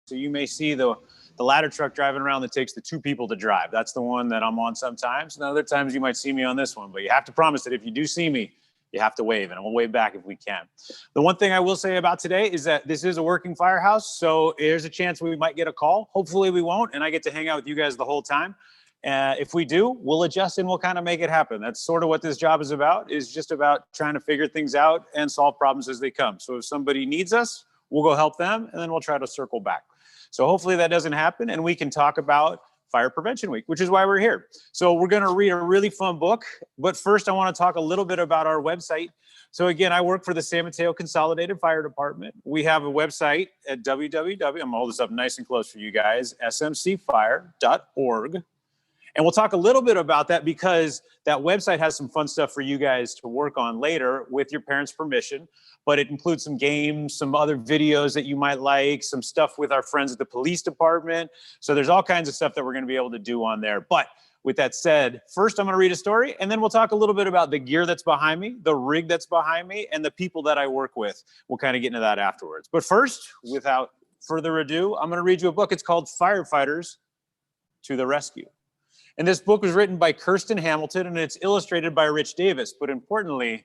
So you may see the ladder truck driving around that takes the 2 people to drive. That's the one that I'm on sometimes. And other times you might see me on this one, but you have to promise that if you do see me, you have to wave, and we'll wave back if we can. The one thing I will say about today is that this is a working firehouse, so there's a chance we might get a call. Hopefully we won't, and I get to hang out with you guys the whole time. If we do, we'll adjust and we'll kind of make it happen. That's sort of what this job is about, is just about trying to figure things out and solve problems as they come. So if somebody needs us, we'll go help them, and then we'll try to circle back. So hopefully that doesn't happen, and we can talk about Fire Prevention Week, which is why we're here. So we're going to read a really fun book, but first I want to talk a little bit about our website. So again, I work for the San Mateo Consolidated Fire Department. We have a website at www, I'm going to hold this up nice and close for you guys, smcfire.org. And we'll talk a little bit about that because that website has some fun stuff for you guys to work on later with your parents' permission. But it includes some games, some other videos that you might like, some stuff with our friends at the police department. So there's all kinds of stuff that we're going to be able to do on there. But with that said, first I'm going to read a story, and then we'll talk a little bit about the gear that's behind me, the rig that's behind me, and the people that I work with. We'll kind of get into that afterwards. But first, without further ado, I'm going to read you a book. It's called Firefighters to the Rescue. And this book was written by Kirsten Hamilton, and it's illustrated by Rich Davis. But importantly,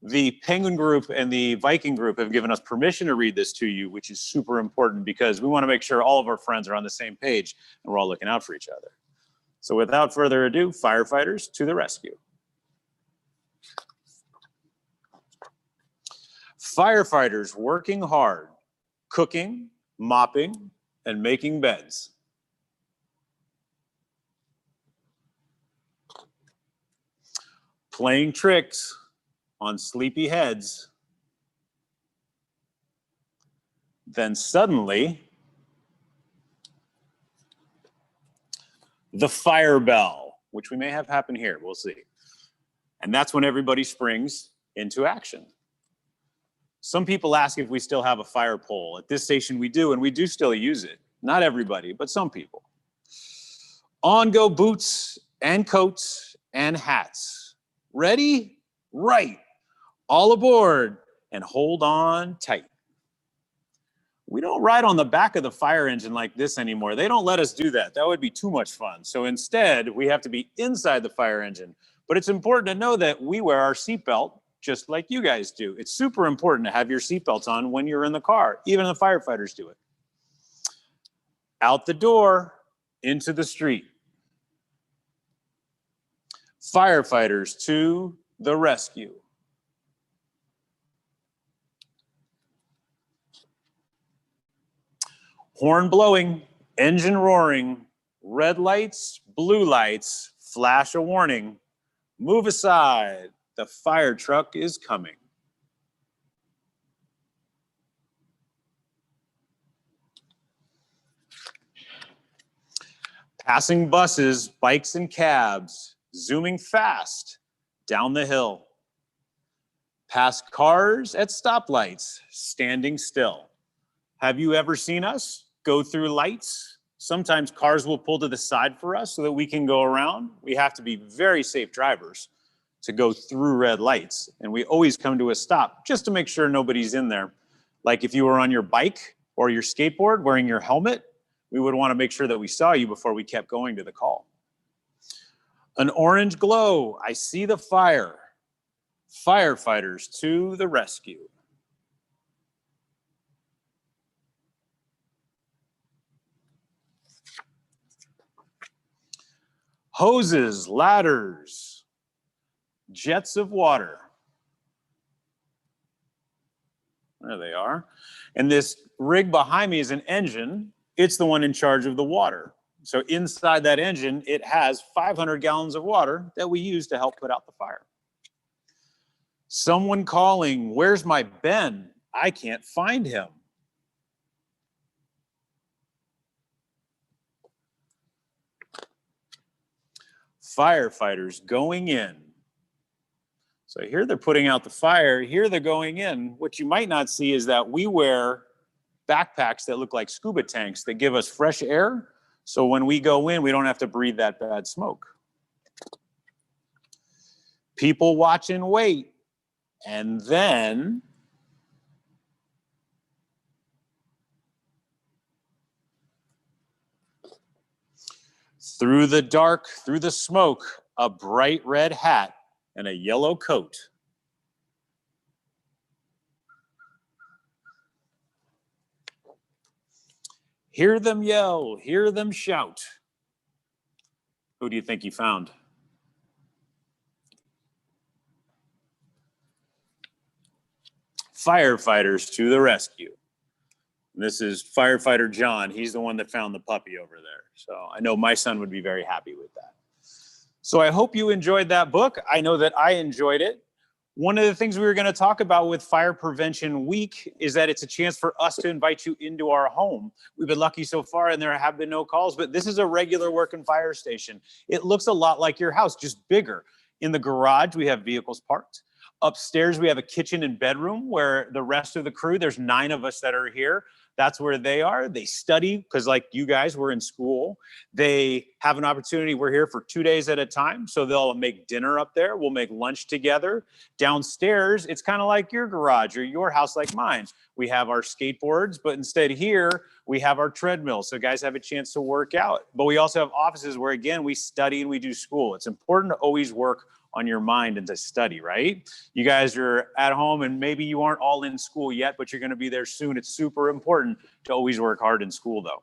the Penguin Group and the Viking Group have given us permission to read this to you, which is super important because we want to make sure all of our friends are on the same page and we're all looking out for each other. So without further ado, Firefighters to the Rescue. Firefighters working hard, cooking, mopping, and making beds. Playing tricks on sleepy heads. Then suddenly, the fire bell, which we may have happen here, we'll see. And that's when everybody springs into action. Some people ask if we still have a fire pole. At this station we do, and we do still use it. Not everybody, but some people. On go boots and coats and hats. Ready? Right. All aboard and hold on tight. We don't ride on the back of the fire engine like this anymore. They don't let us do that. That would be too much fun. So instead, we have to be inside the fire engine. But it's important to know that we wear our seatbelt just like you guys do. It's super important to have your seatbelts on when you're in the car. Even the firefighters do it. Out the door, into the street. Firefighters to the rescue. Horn blowing, engine roaring, red lights, blue lights, flash a warning. Move aside, the fire truck is coming. Passing buses, bikes, and cabs, zooming fast down the hill. Past cars at stoplights, standing still. Have you ever seen us go through lights? Sometimes cars will pull to the side for us so that we can go around. We have to be very safe drivers to go through red lights. And we always come to a stop just to make sure nobody's in there. Like if you were on your bike or your skateboard wearing your helmet, we would want to make sure that we saw you before we kept going to the call. An orange glow, I see the fire. Firefighters to the rescue. Hoses, ladders, jets of water. There they are. And this rig behind me is an engine. It's the one in charge of the water. So inside that engine, it has 500 gallons of water that we use to help put out the fire. Someone calling, where's my Ben? I can't find him. Firefighters going in. So here they're putting out the fire, here they're going in. What you might not see is that we wear backpacks that look like scuba tanks that give us fresh air. So when we go in, we don't have to breathe that bad smoke. People watch and wait. And then Through the dark, through the smoke, a bright red hat and a yellow coat. Hear them yell, hear them shout. Who do you think you found? Firefighters to the rescue. And this is firefighter John. He's the one that found the puppy over there. So I know my son would be very happy with that. So I hope you enjoyed that book. I know that I enjoyed it. One of the things we were going to talk about with Fire Prevention Week is that it's a chance for us to invite you into our home. We've been lucky so far and there have been no calls, but this is a regular working fire station. It looks a lot like your house, just bigger. In the garage, we have vehicles parked. Upstairs, we have a kitchen and bedroom where the rest of the crew, there's 9 of us that are here. That's where they are. They study because like you guys were in school. They have an opportunity. We're here for 2 days at a time. So they'll make dinner up there. We'll make lunch together. Downstairs, it's kind of like your garage or your house like mine. We have our skateboards, but instead here, we have our treadmill. So guys have a chance to work out. But we also have offices where, again, we study and we do school. It's important to always work on your mind and to study, right? You guys are at home and maybe you aren't all in school yet, but you're going to be there soon. It's super important to always work hard in school though.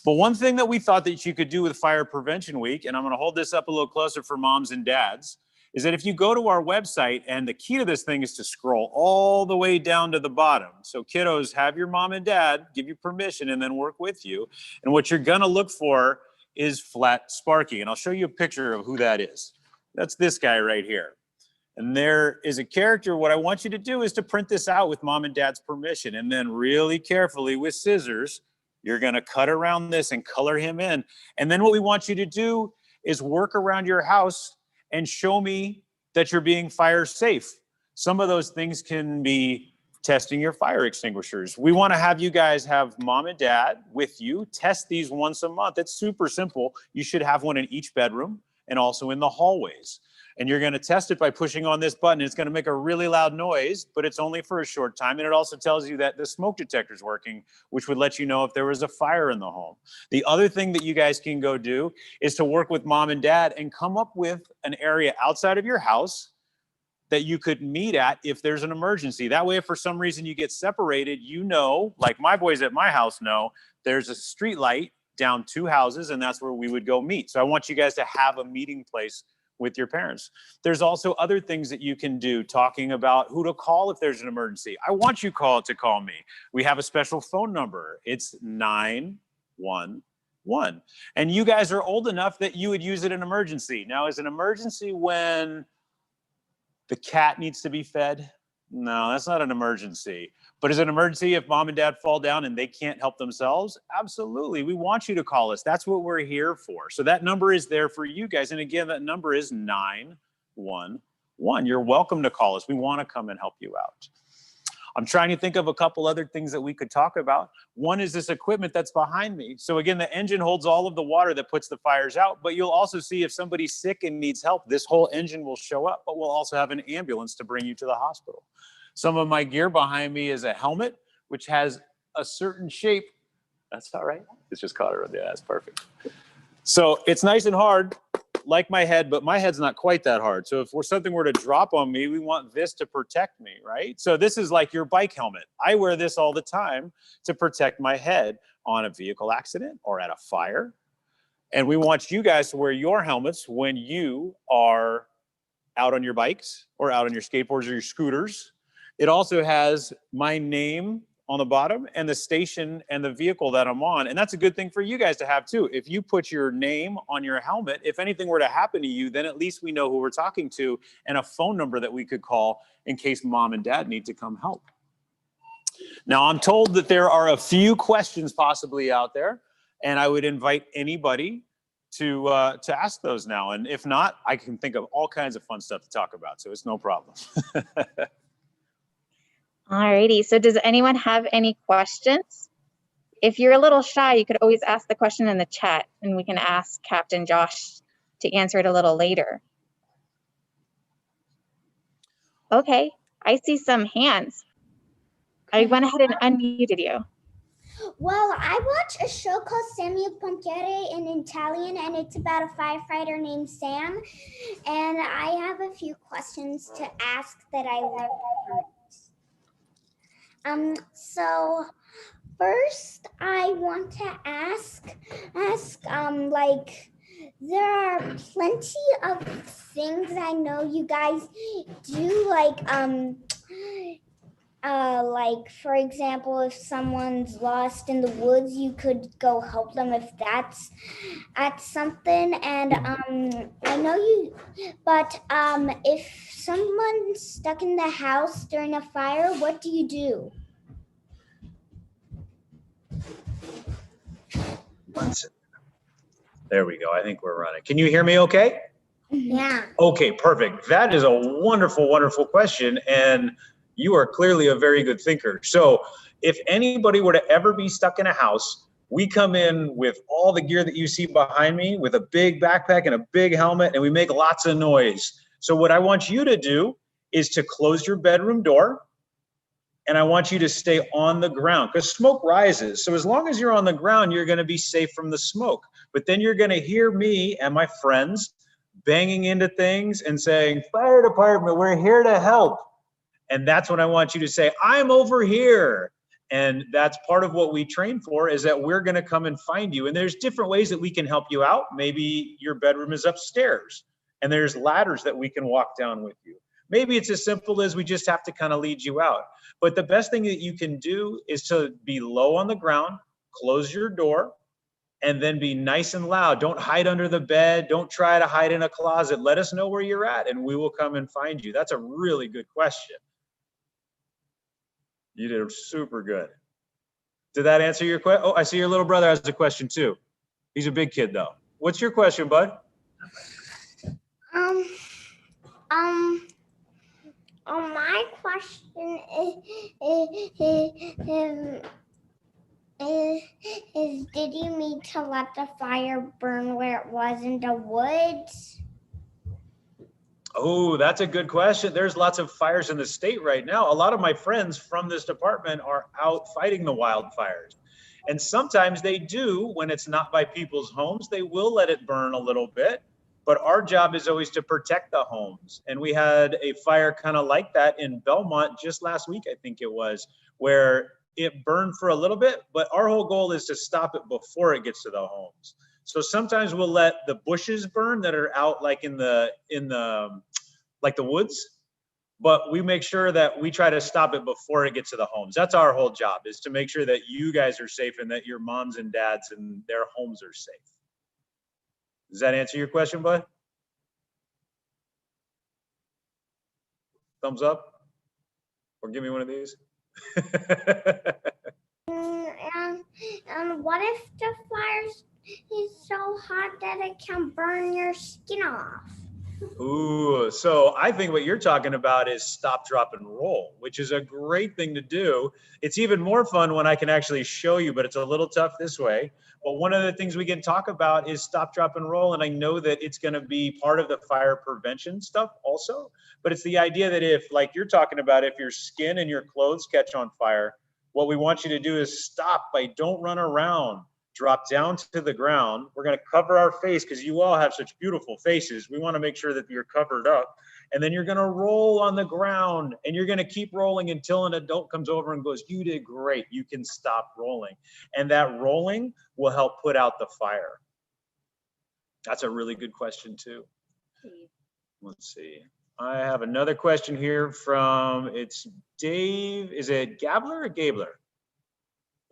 But one thing that we thought that you could do with Fire Prevention Week, and I'm going to hold this up a little closer for moms and dads, is that if you go to our website, and the key to this thing is to scroll all the way down to the bottom. So kiddos, have your mom and dad give you permission and then work with you. And what you're going to look for is Flat Sparky. And I'll show you a picture of who that is. That's this guy right here. And there is a character. What I want you to do is to print this out with mom and dad's permission. And then really carefully with scissors, you're going to cut around this and color him in. And then what we want you to do is work around your house and show me that you're being fire safe. Some of those things can be testing your fire extinguishers. We want to have you guys have mom and dad with you. Test these once a month. It's super simple. You should have one in each bedroom and also in the hallways. And you're going to test it by pushing on this button. It's going to make a really loud noise, but it's only for a short time. And it also tells you that the smoke detector is working, which would let you know if there was a fire in the home. The other thing that you guys can go do is to work with mom and dad and come up with an area outside of your house that you could meet at if there's an emergency. That way, if for some reason you get separated, you know, like my boys at my house know, there's a street light down 2 houses, and that's where we would go meet. So I want you guys to have a meeting place with your parents. There's also other things that you can do, talking about who to call if there's an emergency. I want you to call me. We have a special phone number. It's 911. And you guys are old enough that you would use it in an emergency. Now, is an emergency when the cat needs to be fed? No, that's not an emergency. But is it an emergency if mom and dad fall down and they can't help themselves? Absolutely. We want you to call us. That's what we're here for. So that number is there for you guys. And again, that number is 911. You're welcome to call us. We want to come and help you out. I'm trying to think of a couple other things that we could talk about. One is this equipment that's behind me. So again, the engine holds all of the water that puts the fires out, but you'll also see if somebody's sick and needs help, this whole engine will show up, but we'll also have an ambulance to bring you to the hospital. Some of my gear behind me is a helmet, which has a certain shape. That's all right. It's just caught around. Yeah, that's perfect. So it's nice and hard, like my head, but my head's not quite that hard. So if something were to drop on me, we want this to protect me, right? So this is like your bike helmet. I wear this all the time to protect my head on a vehicle accident or at a fire. And we want you guys to wear your helmets when you are out on your bikes or out on your skateboards or your scooters. It also has my name on the bottom and the station and the vehicle that I'm on. And that's a good thing for you guys to have too. If you put your name on your helmet, if anything were to happen to you, then at least we know who we're talking to and a phone number that we could call in case mom and dad need to come help. Now, I'm told that there are a few questions possibly out there, and I would invite anybody to ask those now. And if not, I can think of all kinds of fun stuff to talk about, so it's no problem. Alrighty, so does anyone have any questions? If you're a little shy, you could always ask the question in the chat and we can ask Captain Josh to answer it a little later. Okay, I see some hands. I went ahead and unmuted you. Well, I watch a show called Samuel Pompiere in Italian, and it's about a firefighter named Sam. And I have a few questions to ask that I learned from it. So first, I want to ask, like, there are plenty of things I know you guys do, like, for example, if someone's lost in the woods, you could go help them if that's something. And I know you, but if someone's stuck in the house during a fire, what do you do? There we go. I think we're running. Can you hear me okay? Yeah. Okay, perfect. That is a wonderful, wonderful question. And you are clearly a very good thinker. So if anybody were to ever be stuck in a house, we come in with all the gear that you see behind me with a big backpack and a big helmet, and we make lots of noise. So what I want you to do is to close your bedroom door, and I want you to stay on the ground because smoke rises. So as long as you're on the ground, you're going to be safe from the smoke. But then you're going to hear me and my friends banging into things and saying, "Fire department, we're here to help." And that's when I want you to say, "I'm over here." And that's part of what we train for, is that we're going to come and find you. And there's different ways that we can help you out. Maybe your bedroom is upstairs and there's ladders that we can walk down with you. Maybe it's as simple as we just have to kind of lead you out. But the best thing that you can do is to be low on the ground, close your door, and then be nice and loud. Don't hide under the bed. Don't try to hide in a closet. Let us know where you're at and we will come and find you. That's a really good question. You did super good. Did that answer your question? Oh, I see your little brother has a question too. He's a big kid though. What's your question, bud? My question is did you mean to let the fire burn where it was in the woods? Oh, that's a good question. There's lots of fires in the state right now. A lot of my friends from this department are out fighting the wildfires. And sometimes they do, when it's not by people's homes, they will let it burn a little bit. But our job is always to protect the homes. And we had a fire kind of like that in Belmont just last week, I think it was, where it burned for a little bit, but our whole goal is to stop it before it gets to the homes. So sometimes we'll let the bushes burn that are out like in the like the woods, but we make sure that we try to stop it before it gets to the homes. That's our whole job, is to make sure that you guys are safe and that your moms and dads and their homes are safe. Does that answer your question, bud? Thumbs up? Or give me one of these? And what if the fire is so hot that it can burn your skin off? Ooh, so I think what you're talking about is stop, drop, and roll, which is a great thing to do. It's even more fun when I can actually show you, but it's a little tough this way. But one of the things we can talk about is stop, drop, and roll. And I know that it's going to be part of the fire prevention stuff also. But it's the idea that if, like you're talking about, if your skin and your clothes catch on fire, what we want you to do is stop by don't run around. Drop down to the ground. We're going to cover our face because you all have such beautiful faces. We want to make sure that you're covered up. And then you're going to roll on the ground and you're going to keep rolling until an adult comes over and goes, "You did great. You can stop rolling." And that rolling will help put out the fire. That's a really good question too. Let's see. I have another question here from, it's Dave. Is it Gabler or Gabler?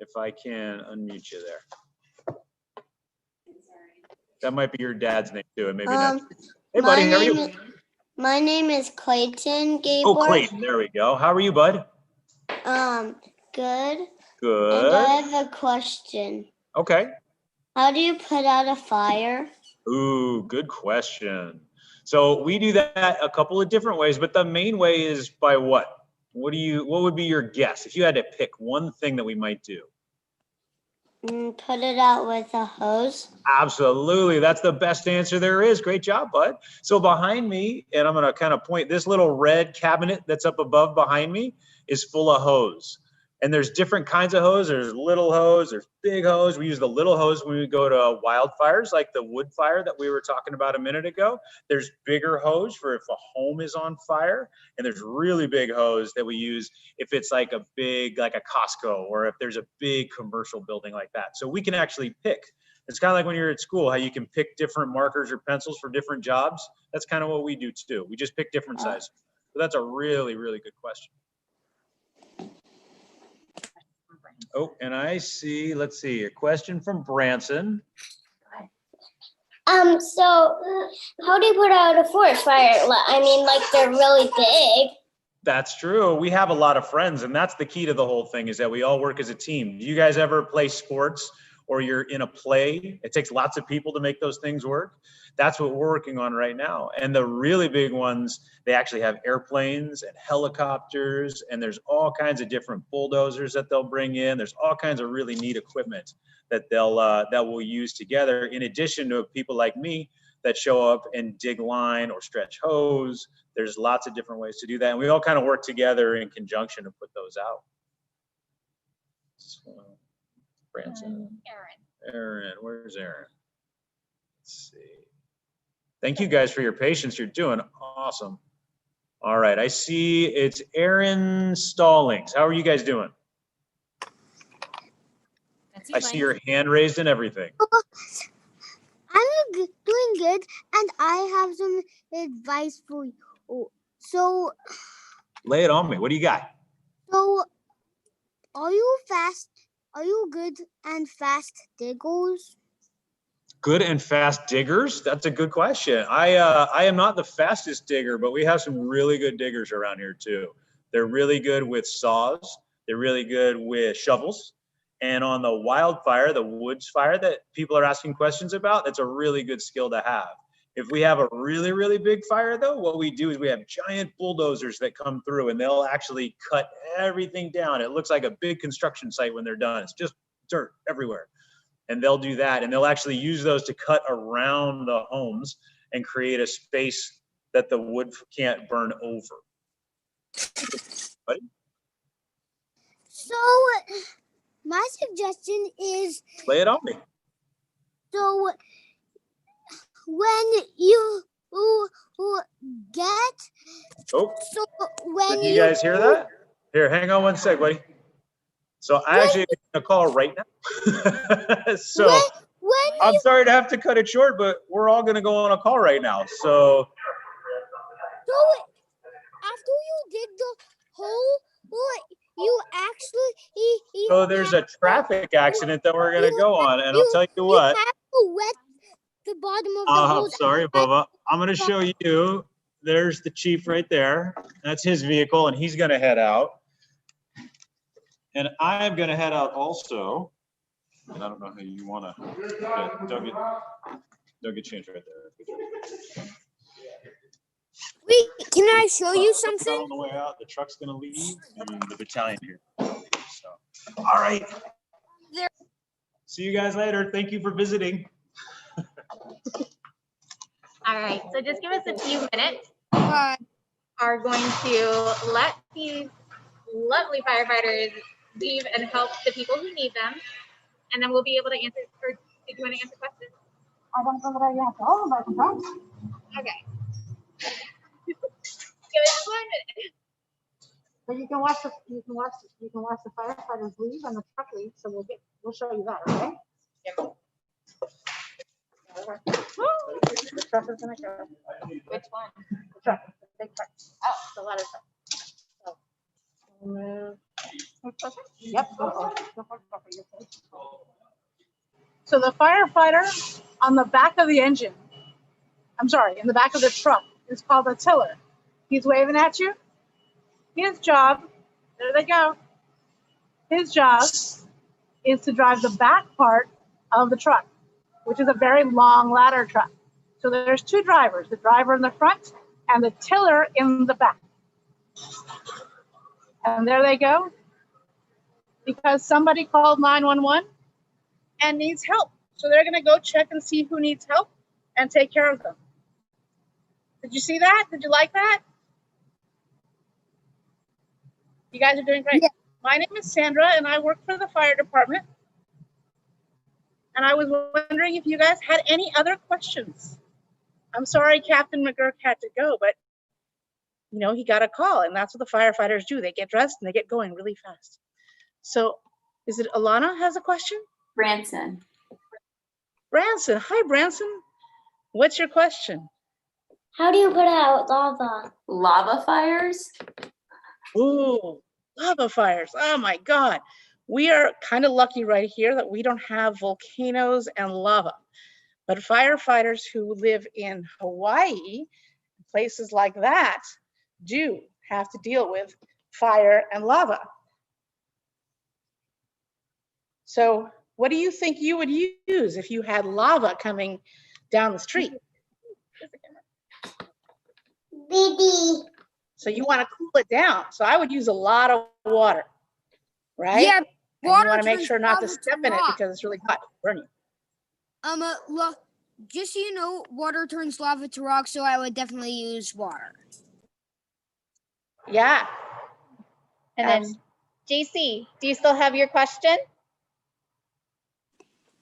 If I can unmute you there. That might be your dad's name too, and maybe not. Hey, buddy, how are you? My name is Clayton Gabler. Oh, Clayton, there we go. How are you, bud? Good. Good. And I have a question. Okay. How do you put out a fire? Ooh, good question. So we do that a couple of different ways, but the main way is by what? What would be your guess if you had to pick one thing that we might do? Put it out with a hose. Absolutely. That's the best answer there is. Great job, bud. So behind me, and I'm going to kind of point, this little red cabinet that's up above behind me is full of hose. And there's different kinds of hose. There's little hose, there's big hose. We use the little hose when we go to wildfires, like the wood fire that we were talking about a minute ago. There's bigger hose for if a home is on fire. And there's really big hose that we use if it's like a big, like a Costco, or if there's a big commercial building like that. So we can actually pick. It's kind of like when you're at school, how you can pick different markers or pencils for different jobs. That's kind of what we do too. We just pick different sizes. So that's a really, really good question. Oh, and I see, let's see, a question from Branson. So how do you put out a forest fire? I mean, like, they're really big. That's true. We have a lot of friends, and that's the key to the whole thing, is that we all work as a team. Do you guys ever play sports or you're in a play? It takes lots of people to make those things work. That's what we're working on right now. And the really big ones, they actually have airplanes and helicopters, and there's all kinds of different bulldozers that they'll bring in. There's all kinds of really neat equipment that that we'll use together, in addition to people like me that show up and dig line or stretch hose. There's lots of different ways to do that. And we all kind of work together in conjunction to put those out. So, Branson. Aaron, where's Aaron? Let's see. Thank you guys for your patience. You're doing awesome. All right, I see it's Aaron Stallings. How are you guys doing? I see your hand raised and everything. I'm doing good, and I have some advice for you. So, lay it on me. What do you got? So, are you fast? Are you good and fast diggers? Good and fast diggers? That's a good question. I am not the fastest digger, but we have some really good diggers around here too. They're really good with saws. They're really good with shovels. And on the wildfire, the woods fire that people are asking questions about, that's a really good skill to have. If we have a really, really big fire though, what we do is we have giant bulldozers that come through, and they'll actually cut everything down. It looks like a big construction site when they're done. It's just dirt everywhere. And they'll do that, and they'll actually use those to cut around the homes and create a space that the wood can't burn over. Buddy? So, my suggestion is... Lay it on me. So, when you get... Oh, so when did you guys hear that? Here, hang on one sec, buddy. So I actually get a call right now. So I'm sorry to have to cut it short, but we're all going to go on a call right now. So after you dig the hole, you actually... So there's a traffic accident that we're going to go on, and I'll tell you what. You have to wet the bottom of the hole. I'm sorry, Bubba. I'm going to show you. There's the chief right there. That's his vehicle, and he's going to head out. And I'm going to head out also. And I don't know how you want to. Okay, don't get changed right there. Wait, can I show you something? On the way out, the truck's going to leave, and the battalion here. So, all right. See you guys later. Thank you for visiting. All right, so just give us a few minutes. Are going to let these lovely firefighters leave and help the people who need them, and then we'll be able to answer. Or did you want to answer questions? I don't know that you have to all about the trucks. Okay. Give us 1 minute. But you can watch the firefighters leave and the truck leave. So we'll show you that, okay? Yep. The truck is gonna go. Which one? The truck, the big truck. Oh, the ladder truck. Yep. Go for it. So the firefighter on the back of the engine, in the back of the truck, is called a tiller. He's waving at you. His job, there they go. His job is to drive the back part of the truck, which is a very long ladder truck. So there's two drivers, the driver in the front and the tiller in the back. And there they go, because somebody called 911 and needs help. So they're gonna go check and see who needs help and take care of them. Did you see that? Did you like that? You guys are doing great. My name is Sandra, and I work for the fire department. And I was wondering if you guys had any other questions. I'm sorry Captain McGurk had to go, but you know, he got a call, and that's what the firefighters do. They get dressed and they get going really fast. So is it Alana has a question? Branson. Branson. Hi, Branson. What's your question? How do you put out lava? Lava fires? Ooh, lava fires. Oh my God. We are kind of lucky right here that we don't have volcanoes and lava. But firefighters who live in Hawaii, places like that, do have to deal with fire and lava. So what do you think you would use if you had lava coming down the street? BB. So you want to cool it down. So I would use a lot of water, right? Yeah, And you water want to make turns sure not to lava to step in it rock. because it's really hot, burn you. Just so you know, water turns lava to rock, so I would definitely use water. Yeah. And then JC, do you still have your question?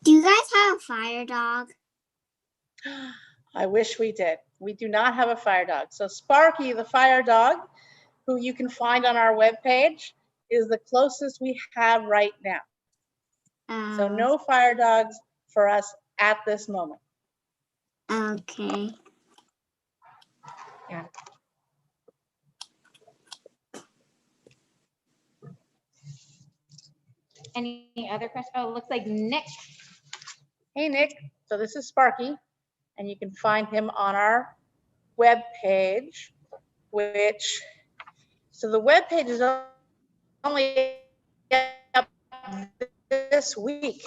Do you guys have a fire dog? I wish we did. We do not have a fire dog. So Sparky, the fire dog, who you can find on our webpage, is the closest we have right now. So no fire dogs for us at this moment. Okay. Yeah. Any other questions? Oh, it looks like Nick. Hey, Nick. So this is Sparky, and you can find him on our webpage, so the webpage is only up this week.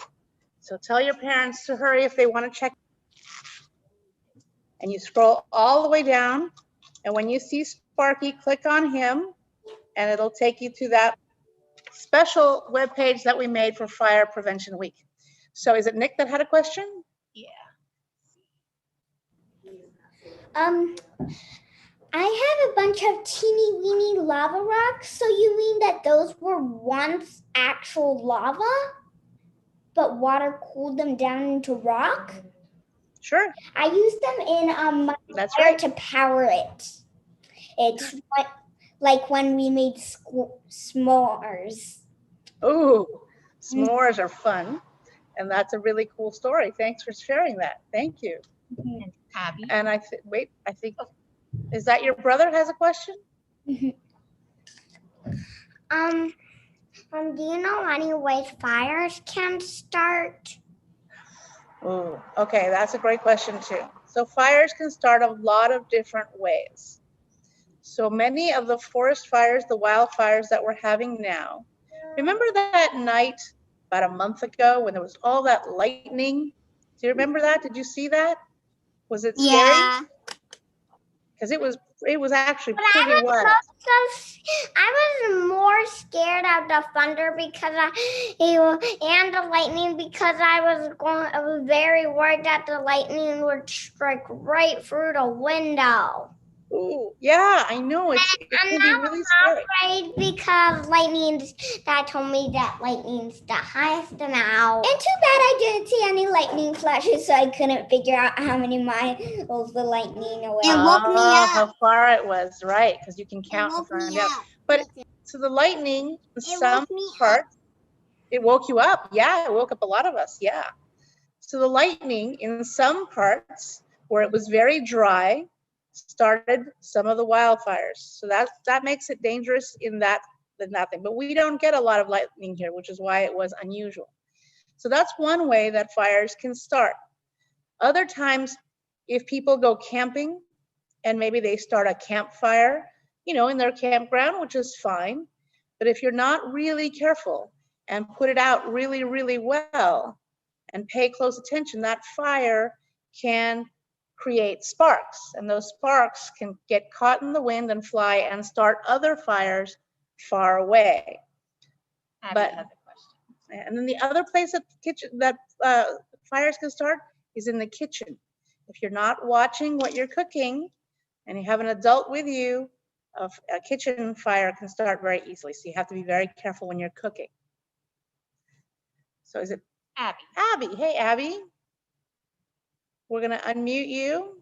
So tell your parents to hurry if they want to check. And you scroll all the way down, and when you see Sparky, click on him, and it'll take you to that special webpage that we made for Fire Prevention Week. So is it Nick that had a question? Yeah. I have a bunch of teeny weeny lava rocks. So you mean that those were once actual lava, but water cooled them down into rock? Sure. I used them in my That's fire right. to power it. It's like when we made s'mores. Ooh, s'mores are fun. And that's a really cool story. Thanks for sharing that. Thank you. And Abby. And I think, is that your brother has a question? Do you know any ways fires can start? Oh, okay, that's a great question too. So fires can start a lot of different ways. So many of the forest fires, the wildfires that we're having now, remember that night about a month ago when there was all that lightning? Do you remember that? Did you see that? Was it scary? Yeah. Because it was actually But pretty wild. I was more scared of the thunder and the lightning because I was very worried that the lightning would strike right through the window. Ooh, yeah, I know. It can be really scary. Afraid because Dad told me that lightning's the highest amount. And too bad I didn't see any lightning flashes, so I couldn't figure out how many miles the lightning away. It woke me up. How far it was, right? Because you can count and find out. But so the lightning, some parts, it woke you up. Yeah, it woke up a lot of us. Yeah. So the lightning in some parts where it was very dry started some of the wildfires. So that makes it dangerous in that thing. But we don't get a lot of lightning here, which is why it was unusual. So that's one way that fires can start. Other times, if people go camping and maybe they start a campfire, in their campground, which is fine. But if you're not really careful and put it out really, really well and pay close attention, that fire can create sparks, and those sparks can get caught in the wind and fly and start other fires far away. Abby But has a question. and then the other place that fires can start is in the kitchen. If you're not watching what you're cooking and you have an adult with you, a kitchen fire can start very easily. So you have to be very careful when you're cooking. So is it Abby. Abby? Hey, Abby. We're going to unmute you.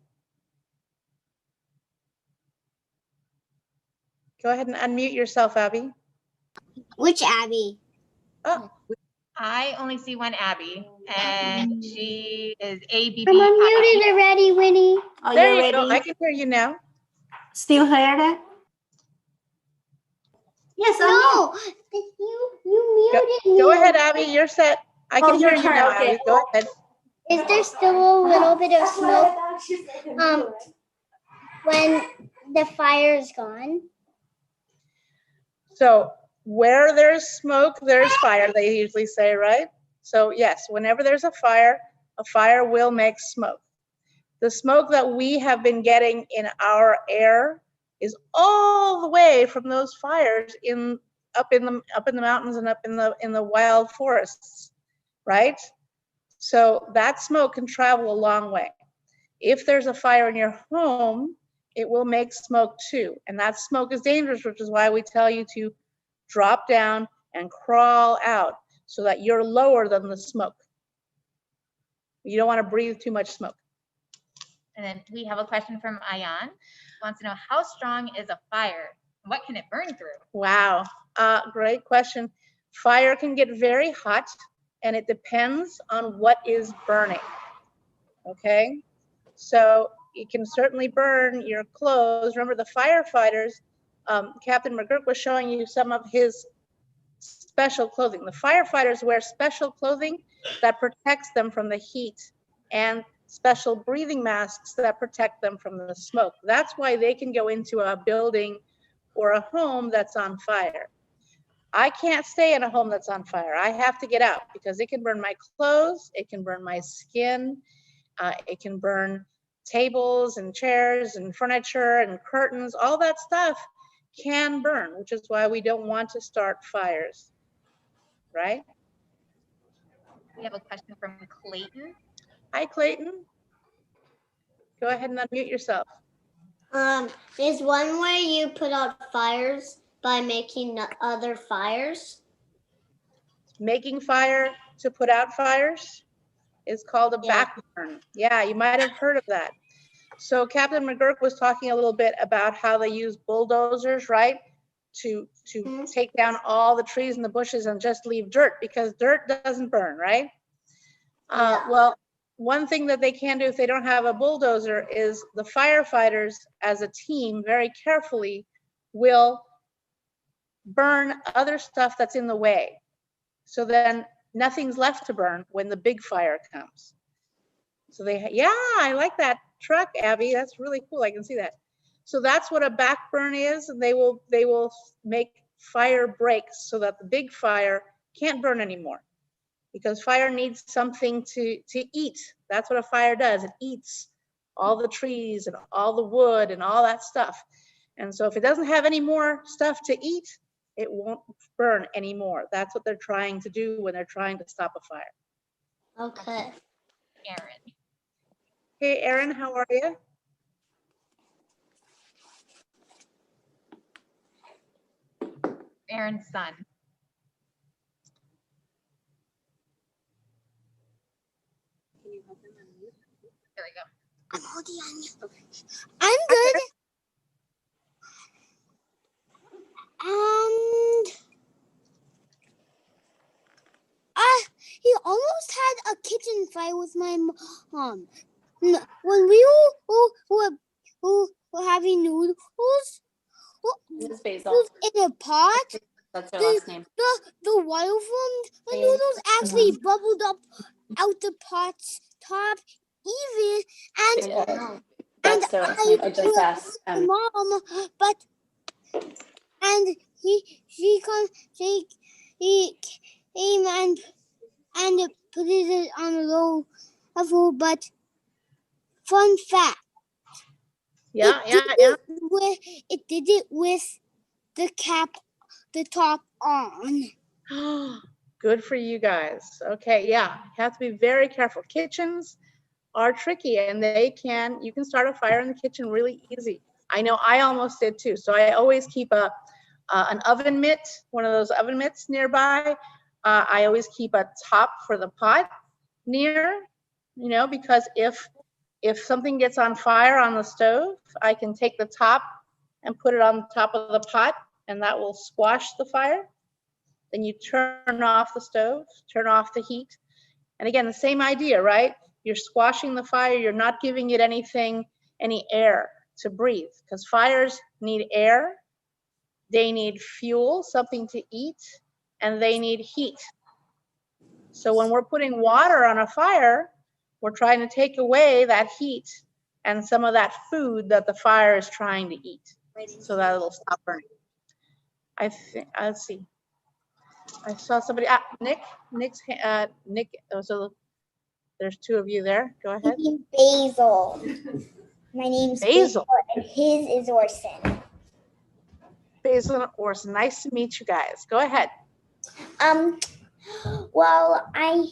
Go ahead and unmute yourself, Abby. Which Abby? Oh, I only see one Abby, and she is ABB. I'm unmuted already, Winnie. Are there you you go. ready? I can hear you now. Still heard it? Yes, I'm here. No, you muted me. Go ahead, Abby. You're set. I can Oh, hear your you turn, now, okay. Abby. Go ahead. Is there still a little bit of smoke when the fire is gone? So where there's smoke, there's fire, they usually say, right? So yes, whenever there's a fire will make smoke. The smoke that we have been getting in our air is all the way from those fires up in the mountains and up in the wild forests, right? So that smoke can travel a long way. If there's a fire in your home, it will make smoke too. And that smoke is dangerous, which is why we tell you to drop down and crawl out so that you're lower than the smoke. You don't want to breathe too much smoke. And then we have a question from Ayan. Wants to know, how strong is a fire? What can it burn through? Wow, great question. Fire can get very hot and it depends on what is burning, okay? So it can certainly burn your clothes. Remember the firefighters, Captain McGurk was showing you some of his special clothing. The firefighters wear special clothing that protects them from the heat and special breathing masks that protect them from the smoke. That's why they can go into a building or a home that's on fire. I can't stay in a home that's on fire. I have to get out because it can burn my clothes, it can burn my skin, it can burn tables and chairs and furniture and curtains. All that stuff can burn, which is why we don't want to start fires, right? We have a question from Clayton. Hi, Clayton. Go ahead and unmute yourself. Is one way you put out fires by making other fires? Making fire to put out fires is called a backburn. Yeah, you might have heard of that. So Captain McGurk was talking a little bit about how they use bulldozers, right? To take down all the trees and the bushes and just leave dirt because dirt doesn't burn, right? Well, one thing that they can do if they don't have a bulldozer is the firefighters as a team very carefully will burn other stuff that's in the way. So then nothing's left to burn when the big fire comes. So yeah, I like that truck, Abby. That's really cool. I can see that. So that's what a backburn is. And they will make fire breaks so that the big fire can't burn anymore. Because fire needs something to eat. That's what a fire does. It eats all the trees and all the wood and all that stuff. And so if it doesn't have any more stuff to eat, it won't burn anymore. That's what they're trying to do when they're trying to stop a fire. Okay. Aaron. Hey, Aaron, how are you? Aaron's son. There we go. I'm holding on you. Okay. I'm good. And he almost had a kitchen fight with my mom. When we were having noodles, This is Basil. noodles in a pot, That's your last name. the water from the noodles actually bubbled up out the pot's top, even and That's their last name. I just asked. mom, but and he came and put it on a low level. But fun fact, it did it with the top on. Good for you guys. Okay, yeah, you have to be very careful. Kitchens are tricky and you can start a fire in the kitchen really easy. I know I almost did too. So I always keep an oven mitt, one of those oven mitts nearby. I always keep a top for the pot near, you know, because if something gets on fire on the stove, I can take the top and put it on top of the pot, and that will squash the fire. Then you turn off the stove, turn off the heat. And again, the same idea, right? You're squashing the fire, you're not giving it anything, any air to breathe, because fires need air, they need fuel, something to eat, and they need heat. So when we're putting water on a fire, we're trying to take away that heat and some of that food that the fire is trying to eat, so that it'll stop burning. I think, let's see. I saw somebody, Nick, so there's two of you there. Go ahead. Basil. My name's Basil. And his is Orson. Basil and Orson, nice to meet you guys. Go ahead. Well, I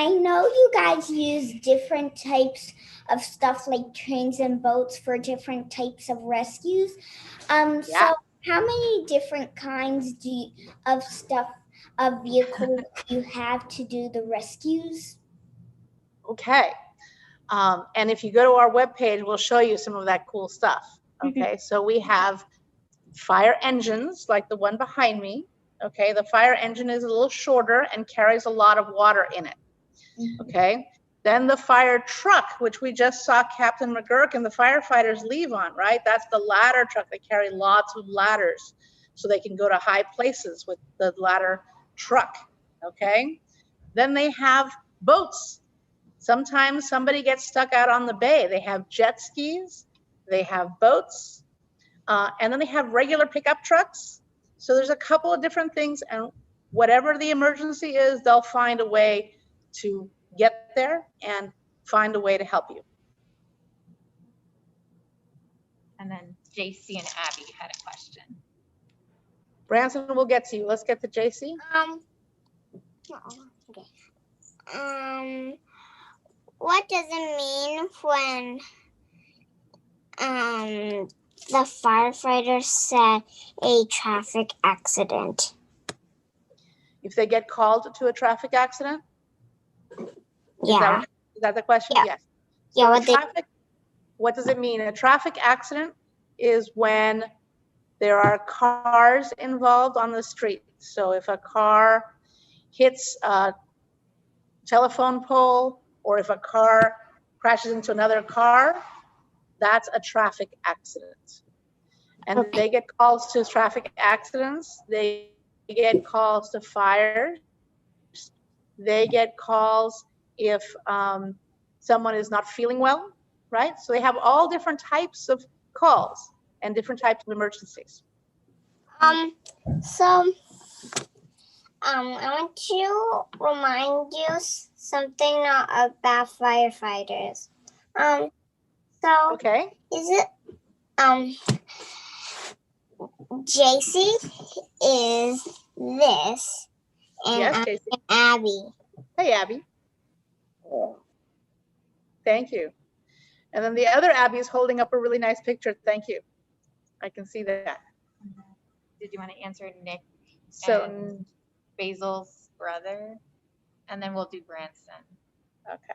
know you guys use different types of stuff like trains and boats for different types of rescues. Yeah. So how many different kinds of vehicles do you have to do the rescues? Okay. And if you go to our webpage, we'll show you some of that cool stuff. Okay, so we have fire engines like the one behind me. Okay, the fire engine is a little shorter and carries a lot of water in it. Okay, then the fire truck, which we just saw Captain McGurk and the firefighters leave on, right? That's the ladder truck. They carry lots of ladders so they can go to high places with the ladder truck. Okay, then they have boats. Sometimes somebody gets stuck out on the bay. They have jet skis, they have boats, and then they have regular pickup trucks. So there's a couple of different things, and whatever the emergency is, they'll find a way to get there and find a way to help you. And then JC and Abby had a question. Branson, we'll get to you. Let's get to JC. Okay. What does it mean when the firefighter said a traffic accident? If they get called to a traffic accident? Yeah. Is that the question? Yeah. Yes. Yeah. So what does it mean? A traffic accident is when there are cars involved on the street. So if a car hits a telephone pole, or if a car crashes into another car, that's a traffic accident. And Okay. they get calls to traffic accidents. They get calls to fires. They get calls if someone is not feeling well, right? So they have all different types of calls and different types of emergencies. So I want to remind you something about firefighters. So Okay. is it JC is this and Yes, JC. Abby. Hey, Abby. Thank you. And then the other Abby is holding up a really nice picture. Thank you. I can see that. Did you want to answer Nick So, and Basil's brother? And then we'll do Branson. okay.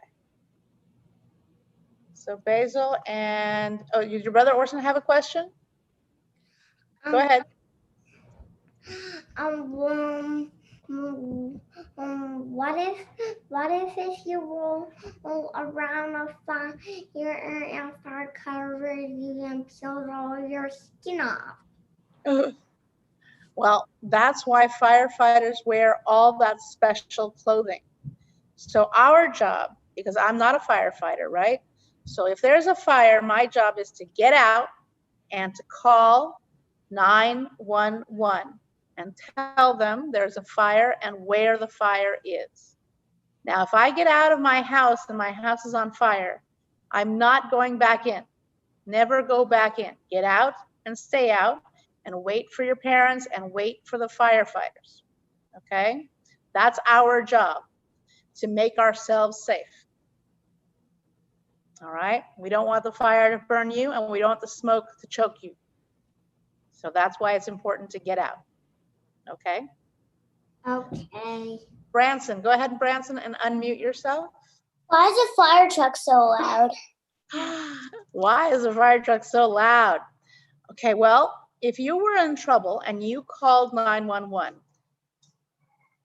So Basil and, oh, did your brother Orson have a question? Go ahead. What if you roll around a fire and fire covers you and peels all your skin off? Well, that's why firefighters wear all that special clothing. So our job, because I'm not a firefighter, right? So if there's a fire, my job is to get out and to call 911 and tell them there's a fire and where the fire is. Now, if I get out of my house and my house is on fire, I'm not going back in. Never go back in. Get out and stay out and wait for your parents and wait for the firefighters, okay? That's our job, to make ourselves safe. All right. We don't want the fire to burn you, and we don't want the smoke to choke you. So that's why it's important to get out. Okay. Okay. Branson, go ahead, Branson, and unmute yourself. Why is the fire truck so loud? Why is the fire truck so loud? Okay, well, if you were in trouble and you called 911,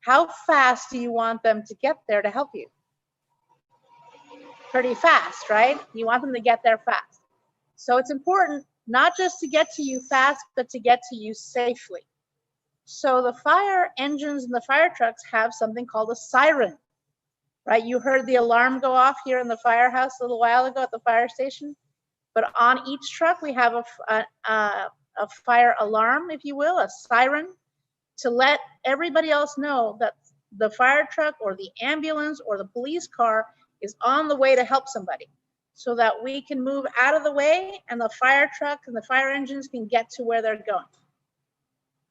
how fast do you want them to get there to help you? Pretty fast, right? You want them to get there fast. So it's important not just to get to you fast, but to get to you safely. So the fire engines and the fire trucks have something called a siren, right? You heard the alarm go off here in the firehouse a little while ago at the fire station. But on each truck, we have a fire alarm, if you will, a siren, to let everybody else know that the fire truck or the ambulance or the police car is on the way to help somebody, so that we can move out of the way and the fire truck and the fire engines can get to where they're going.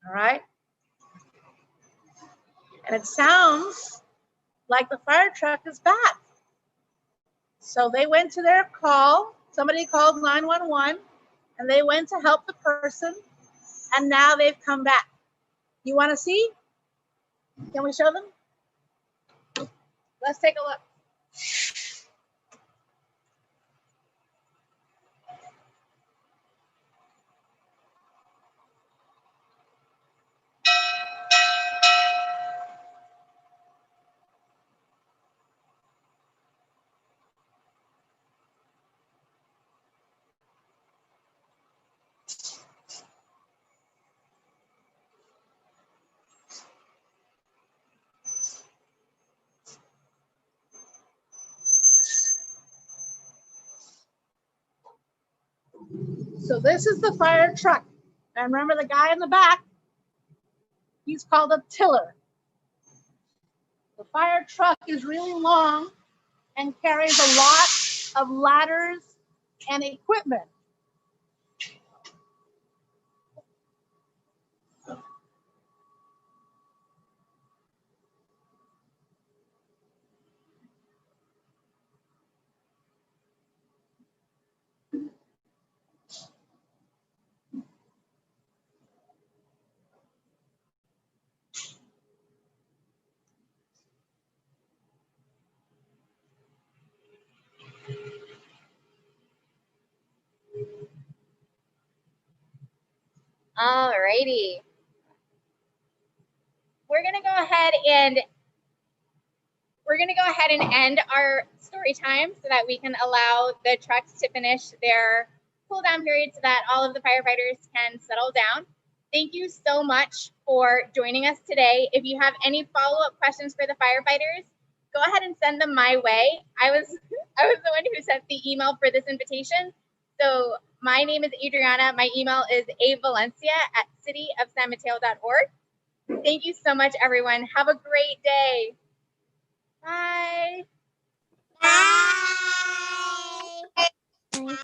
All right? And it sounds like the fire truck is back. So they went to their call. Somebody called 911 and they went to help the person, and now they've come back. You want to see? Can we show them? Let's take a look. So this is the fire truck. And remember the guy in the back, he's called a tiller. The fire truck is really long and carries a lot of ladders and equipment. Alrighty. We're gonna go ahead and end our story time so that we can allow the trucks to finish their cool down period so that all of the firefighters can settle down. Thank you so much for joining us today. If you have any follow-up questions for the firefighters, go ahead and send them my way. I was the one who sent the email for this invitation. So my name is Adriana. My email is avalencia@cityofsanmateo.org. Thank you so much, everyone. Have a great day. Bye. Bye.